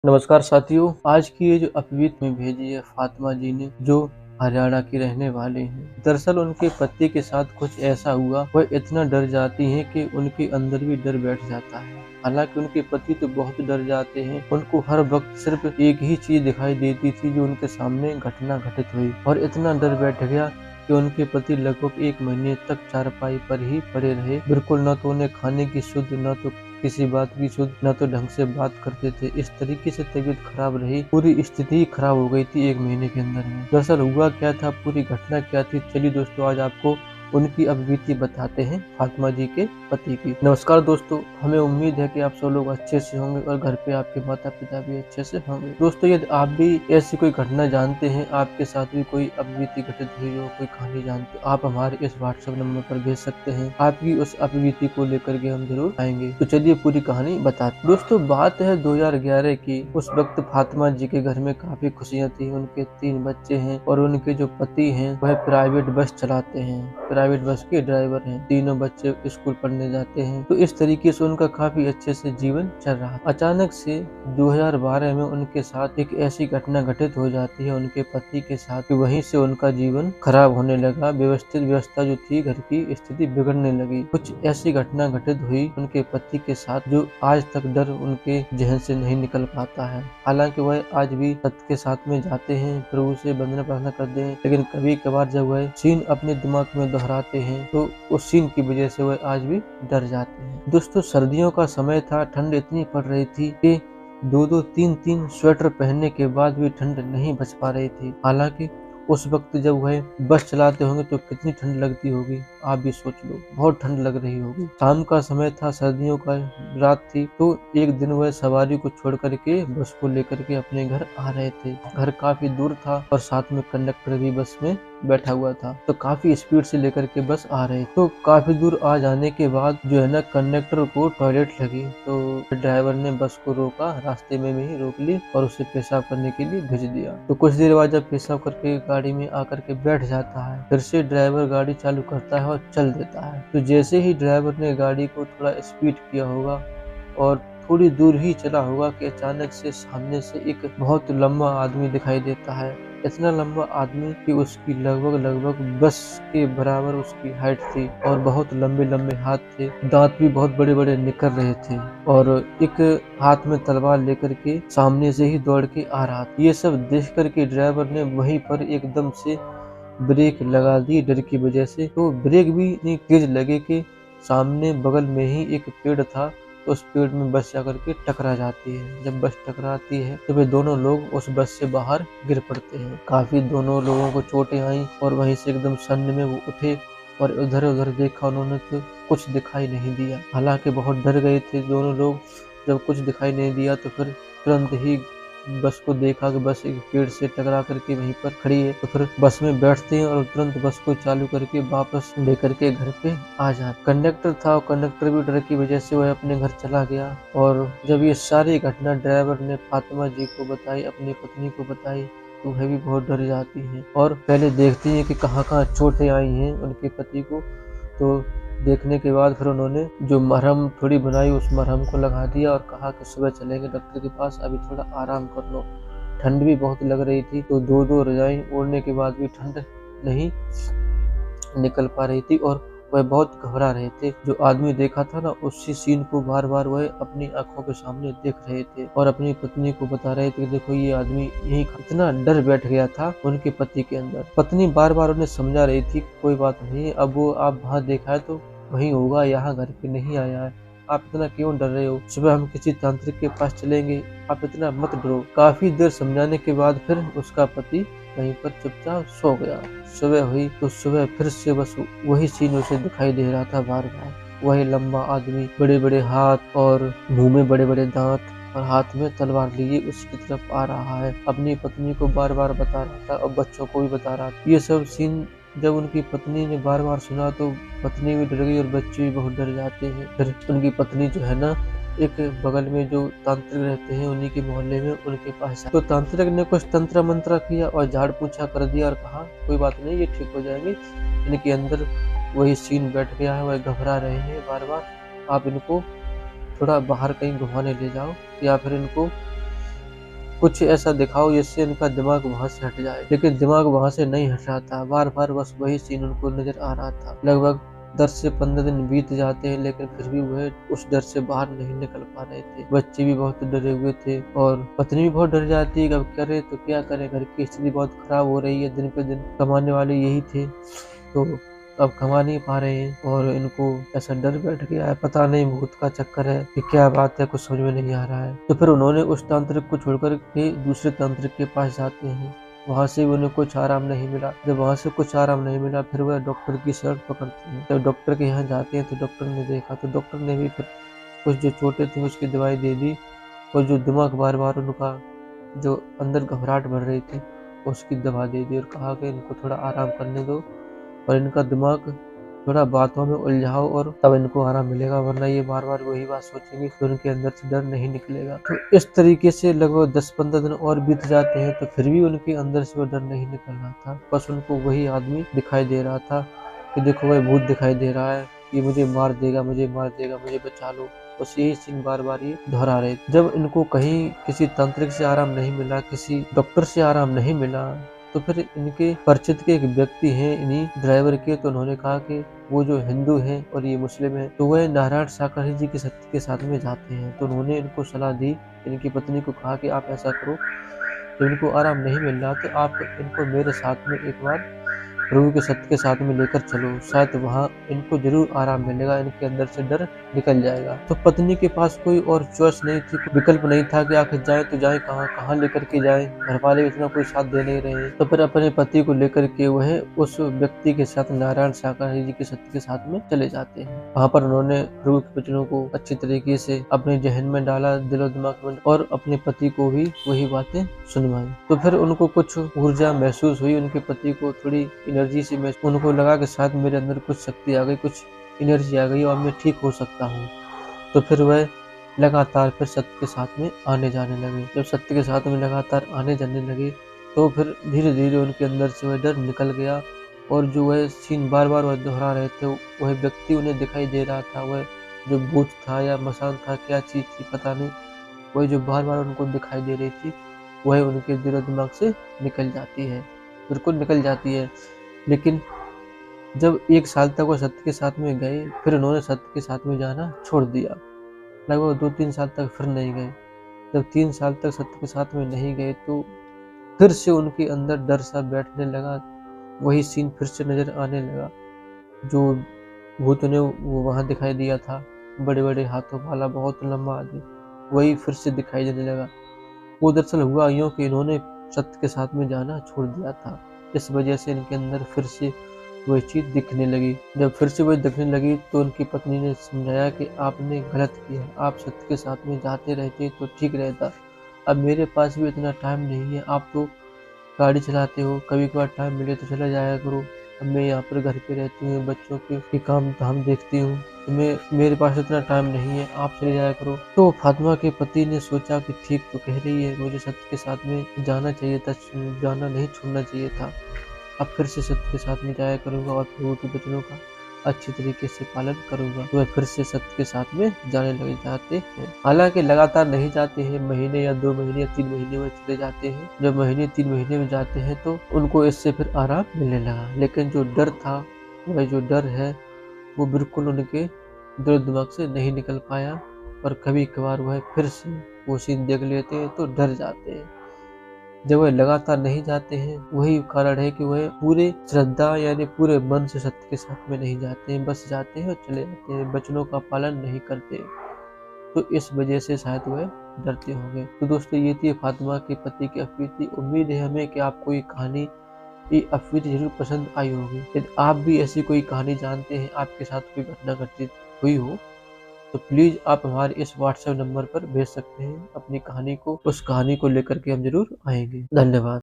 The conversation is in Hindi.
नमस्कार साथियों, आज की ये जो अपवीत में भेजी है फातिमा जी ने, जो हरियाणा की रहने वाली हैं। दरअसल उनके पति के साथ कुछ ऐसा हुआ, वह इतना डर जाती हैं कि उनके अंदर भी डर बैठ जाता है। हालांकि उनके पति तो बहुत डर जाते हैं, उनको हर वक्त सिर्फ एक ही चीज दिखाई देती थी जो उनके सामने घटना घटित हुई, और इतना डर बैठ गया कि उनके पति लगभग 1 महीने तक चारपाई पर ही पड़े रहे। बिल्कुल न तो उन्हें खाने की सुध, न तो किसी बात की सुध, न तो ढंग से बात करते थे। इस तरीके से तबीयत खराब रही, पूरी स्थिति खराब हो गई थी 1 महीने के अंदर में। दरअसल हुआ क्या था, पूरी घटना क्या थी, चलिए दोस्तों आज आपको उनकी अपबीती बताते हैं फातिमा जी के पति की। नमस्कार दोस्तों, हमें उम्मीद है कि आप सब लोग अच्छे से होंगे और घर पे आपके माता पिता भी अच्छे से होंगे। दोस्तों यदि आप भी ऐसी कोई घटना जानते हैं, आपके साथ भी कोई अपबीती घटित हुई हो, कोई कहानी जानते हो, आप हमारे इस व्हाट्सएप नंबर पर भेज सकते हैं। आपकी उस अपबीती को लेकर के हम जरूर आएंगे। तो चलिए पूरी कहानी बताते हैं। दोस्तों बात है 2011 की। उस वक्त फातिमा जी के घर में काफी खुशियां थी। उनके 3 बच्चे हैं और उनके जो पति हैं वह प्राइवेट बस चलाते हैं, प्राइवेट बस के ड्राइवर हैं। तीनों बच्चे स्कूल पढ़ने जाते हैं, तो इस तरीके से उनका काफी अच्छे से जीवन चल रहा। अचानक से 2012 में उनके साथ एक ऐसी घटना घटित हो जाती है उनके पति के साथ कि वहीं से उनका जीवन खराब होने लगा। व्यवस्थित व्यवस्था जो थी घर की, स्थिति बिगड़ने लगी। कुछ ऐसी घटना घटित हुई उनके पति के साथ जो आज तक डर उनके जहन से नहीं निकल पाता है। हालांकि वह आज भी सत्य के साथ में जाते हैं, प्रभु से वंदना प्रार्थना करते हैं, लेकिन कभी कभार जब वह सीन अपने दिमाग में दोहराते हैं तो उस सीन की वजह से वह आज भी डर जाते हैं। दोस्तों सर्दियों का समय था, ठंड इतनी पड़ रही थी कि 2-2, 3-3 स्वेटर पहनने के बाद भी ठंड नहीं बच पा रही थी। हालांकि उस वक्त जब वह बस चलाते होंगे तो कितनी ठंड लगती होगी, आप भी सोच लो, बहुत ठंड लग रही होगी। शाम का समय था, सर्दियों का रात थी, तो एक दिन वह सवारी को छोड़ करके बस को लेकर के अपने घर आ रहे थे। घर काफी दूर था और साथ में कंडक्टर भी बस में बैठा हुआ था, तो काफी स्पीड से लेकर के बस आ रहे। तो काफी दूर आ जाने के बाद जो है ना, कंडक्टर को टॉयलेट लगी, तो ड्राइवर ने बस को रोका, रास्ते में ही रोक ली और उसे पेशाब करने के लिए भेज दिया। तो कुछ देर बाद जब पेशाब करके गाड़ी में आकर के बैठ जाता है, फिर से ड्राइवर गाड़ी चालू करता है और चल देता है। तो जैसे ही ड्राइवर ने गाड़ी को थोड़ा स्पीड किया होगा और थोड़ी दूर ही चला होगा कि अचानक से सामने से एक बहुत लंबा आदमी दिखाई देता है। इतना लंबा आदमी कि उसकी लगभग बस के बराबर उसकी हाइट थी और बहुत लंबे लंबे हाथ थे, दांत भी बहुत बड़े बड़े निकल रहे थे और एक हाथ में तलवार लेकर के सामने से ही दौड़ के आ रहा था। ये सब देख करके ड्राइवर ने वहीं पर एकदम से ब्रेक लगा दी डर की वजह से। तो ब्रेक भी इतनी तेज लगे कि सामने बगल में ही एक पेड़ था, उस पेड़ में बस जाकर के टकरा जाती है। जब बस टकराती है तो वे दोनों लोग उस बस से बाहर गिर पड़ते हैं। काफी दोनों लोगों को चोटें आई और वहीं से एकदम सन्न में वो उठे और इधर उधर देखा उन्होंने तो कुछ दिखाई नहीं दिया। हालांकि बहुत डर गए थे दोनों लोग। जब कुछ दिखाई नहीं दिया तो फिर तुरंत ही बस को देखा कि बस एक पेड़ से टकरा करके वहीं पर खड़ी है, तो फिर बस में बैठते हैं और तुरंत बस को चालू करके वापस लेकर के घर पे आ जाते। कंडक्टर था और कंडक्टर भी डर की वजह से वह अपने घर चला गया। और जब ये सारी घटना ड्राइवर ने फातिमा जी को बताई, अपनी पत्नी को बताई, तो वह भी बहुत डर जाती है और पहले देखती है कि कहाँ कहाँ चोटें आई हैं उनके पति को। तो देखने के बाद फिर उन्होंने जो मरहम थोड़ी बनाई उस मरहम को लगा दिया और कहा कि सुबह चलेंगे डॉक्टर के पास, अभी थोड़ा आराम कर लो। ठंड भी बहुत लग रही थी, तो 2-2 रजाई ओढ़ने के बाद भी ठंड नहीं निकल पा रही थी और वह बहुत घबरा रहे थे। जो आदमी देखा था ना, उसी सीन को बार बार वह अपनी आंखों के सामने देख रहे थे और अपनी पत्नी को बता रहे थे कि देखो ये आदमी यही। इतना डर बैठ गया था उनके पति के अंदर। पत्नी बार बार उन्हें समझा रही थी कोई बात नहीं, अब वो आप वहाँ देखा है तो वही होगा, यहाँ घर पे नहीं आया है, आप इतना क्यों डर रहे हो, सुबह हम किसी तांत्रिक के पास चलेंगे, आप इतना मत डरो। काफी देर समझाने के बाद फिर उसका पति वहीं पर चुपचाप सो गया। सुबह हुई तो सुबह फिर से बस वही सीन उसे दिखाई दे रहा था बार बार। वही लंबा आदमी, बड़े बड़े हाथ और मुंह में बड़े बड़े दांत और हाथ में तलवार लिए उसकी तरफ आ रहा है। अपनी पत्नी को बार बार बता रहा था और बच्चों को भी बता रहा था। ये सब सीन जब उनकी पत्नी ने बार बार सुना तो पत्नी भी डर गई और बच्चे भी बहुत डर जाते हैं। फिर उनकी पत्नी जो है ना, एक बगल में जो तांत्रिक रहते हैं उन्हीं के मोहल्ले में उनके पास, तो तांत्रिक ने कुछ तंत्र मंत्र किया और झाड़ पूछा कर दिया और कहा कोई बात नहीं, ये ठीक हो जाएंगे। इनके अंदर वही सीन बैठ गया है, वह घबरा रहे हैं बार बार, आप इनको थोड़ा बाहर कहीं घुमाने ले जाओ या फिर इनको कुछ ऐसा दिखाओ जिससे इनका दिमाग वहाँ से हट जाए। लेकिन दिमाग वहाँ से नहीं हट रहा था, बार बार बस वही सीन उनको नजर आ रहा था। लगभग 10 से 15 दिन बीत जाते हैं, लेकिन फिर भी वह उस डर से बाहर नहीं निकल पा रहे थे। बच्चे भी बहुत डरे हुए थे और पत्नी भी बहुत डर जाती है कि अब करे तो क्या करे, घर की स्थिति बहुत खराब हो रही है, दिन पे दिन कमाने वाले यही थे तो अब कमा नहीं पा रहे हैं और इनको ऐसा डर बैठ गया है, पता नहीं भूत का चक्कर है कि क्या बात है, कुछ समझ में नहीं आ रहा है। तो फिर उन्होंने उस तांत्रिक को छोड़कर के दूसरे तांत्रिक के पास जाते हैं। वहाँ से भी उन्हें कुछ आराम नहीं मिला। जब वहाँ से कुछ आराम नहीं मिला, फिर वह डॉक्टर की शरण पकड़ते हैं। जब डॉक्टर के यहाँ जाते हैं तो डॉक्टर ने देखा, तो डॉक्टर ने भी फिर कुछ जो चोटें थी उसकी दवाई दे दी और जो दिमाग बार बार उनका जो अंदर घबराहट बढ़ रही थी उसकी दवा दे दी और कहा कि इनको थोड़ा आराम करने दो और इनका दिमाग थोड़ा बातों में उलझाओ और तब इनको आराम मिलेगा, वरना ये बार बार वही बात सोचेंगे तो उनके अंदर से डर नहीं निकलेगा। तो इस तरीके से लगभग 10-15 दिन और बीत जाते हैं, तो फिर भी उनके अंदर से वो डर नहीं निकल रहा था। बस उनको वही आदमी दिखाई दे रहा था कि देखो वह भूत दिखाई दे रहा है, ये मुझे मार देगा, मुझे मार देगा, मुझे बचा लो। बस यही सीन बार बार ये दोहरा रहे। जब इनको कहीं किसी तांत्रिक से आराम नहीं मिला, किसी डॉक्टर से आराम नहीं मिला, तो फिर इनके परिचित के एक व्यक्ति हैं इन्हीं ड्राइवर के, तो उन्होंने कहा कि वो जो हिंदू हैं और ये मुस्लिम है, तो वह नारायण साखरे जी के सत्य के साथ में जाते हैं। तो उन्होंने इनको सलाह दी, इनकी पत्नी को कहा कि आप ऐसा करो, जब इनको आराम नहीं मिल रहा तो आप इनको मेरे साथ में एक बार प्रभु के सत्य के साथ में लेकर चलो, शायद वहाँ इनको जरूर आराम मिलेगा, इनके अंदर से डर निकल जाएगा। तो पत्नी के पास कोई और चॉइस नहीं थी, कोई विकल्प नहीं था कि आखिर जाए तो जाए कहाँ, कहाँ लेकर के जाए, घर वाले इतना कोई साथ दे नहीं रहे। तो फिर अपने पति को लेकर के वह उस व्यक्ति के साथ नारायण साखरे जी के सत्य के साथ में चले जाते हैं। वहाँ पर उन्होंने प्रभु के वचनों को अच्छी तरीके से अपने जहन में डाला, दिलो दिमाग में, और अपने पति को भी वही बातें सुनवाई। तो फिर उनको कुछ ऊर्जा महसूस हुई, उनके पति को थोड़ी एनर्जी से उनको लगा कि शायद मेरे अंदर कुछ शक्ति आ गई, कुछ एनर्जी आ गई और मैं ठीक हो सकता हूँ। तो फिर वह लगातार फिर सत्य के साथ में आने जाने लगे। जब सत्य के साथ में लगातार आने जाने लगे तो फिर धीरे धीरे उनके अंदर से वह डर निकल गया और जो वह सीन बार बार वह दोहरा रहे थे, वह व्यक्ति उन्हें दिखाई दे रहा था, वह जो भूत था या मसान था, क्या चीज थी पता नहीं, वह जो बार बार उनको दिखाई दे रही थी वह उनके दिलो दिमाग से निकल जाती है, बिल्कुल निकल जाती है। लेकिन जब 1 साल तक वो सत्य के साथ में गए, फिर उन्होंने सत्य के साथ में जाना छोड़ दिया। लगभग 2-3 साल तक फिर नहीं गए। जब 3 साल तक सत्य के साथ में नहीं गए तो फिर से उनके अंदर डर सा बैठने लगा, वही सीन फिर से नजर आने लगा। जो भूत ने वो वहाँ दिखाई दिया था, बड़े बड़े हाथों वाला बहुत लंबा आदमी, वही फिर से दिखाई देने लगा। वो दरअसल हुआ यूँ कि इन्होंने सत्य के साथ में जाना छोड़ दिया था। इस वजह से इनके अंदर फिर से वही चीज़ दिखने लगी। जब फिर से वही दिखने लगी तो उनकी पत्नी ने समझाया कि आपने गलत किया, आप सत्य के साथ में जाते रहते तो ठीक रहता। अब मेरे पास भी इतना टाइम नहीं है, आप तो गाड़ी चलाते हो, कभी-कभार टाइम मिले तो चला जाया करो। अब मैं यहाँ पर घर पे रहती हूँ, बच्चों के काम-धाम देखती हूँ, तो मेरे पास इतना टाइम नहीं है, आप चले जाया करो। तो फातिमा के पति ने सोचा कि ठीक तो कह रही है, मुझे सत्य के साथ में जाना चाहिए था, जाना नहीं छोड़ना चाहिए था। अब फिर से सत्य के साथ में जाया करूँगा और प्रभु के वचनों का अच्छी तरीके से पालन करूँगा। तो वह फिर से सत्य के साथ में जाने लग जाते हैं। हालांकि लगातार नहीं जाते हैं, महीने या 2 महीने या 3 महीने में चले जाते हैं। जब महीने 3 महीने में जाते हैं तो उनको इससे फिर आराम मिलने लगा। लेकिन जो डर था, वह जो डर है वो बिल्कुल उनके दिल दिमाग से नहीं निकल पाया और कभी कभार वह फिर से वो सीन देख लेते हैं तो डर जाते हैं। जब वह लगातार नहीं जाते हैं, वही कारण है कि वह पूरे श्रद्धा यानी पूरे मन से सत्य के साथ में नहीं जाते हैं, बस जाते हैं और चले जाते हैं, वचनों का पालन नहीं करते। तो इस वजह से शायद वह डरते होंगे। तो दोस्तों ये थी फातिमा के पति की अफीती। उम्मीद है हमें कि आपको ये कहानी, ये अफीती जरूर पसंद आई होगी। यदि आप भी ऐसी कोई कहानी जानते हैं, आपके साथ कोई घटना घटित हुई हो, तो प्लीज़ आप हमारे इस व्हाट्सएप नंबर पर भेज सकते हैं अपनी कहानी को। उस कहानी को लेकर के हम जरूर आएंगे। धन्यवाद।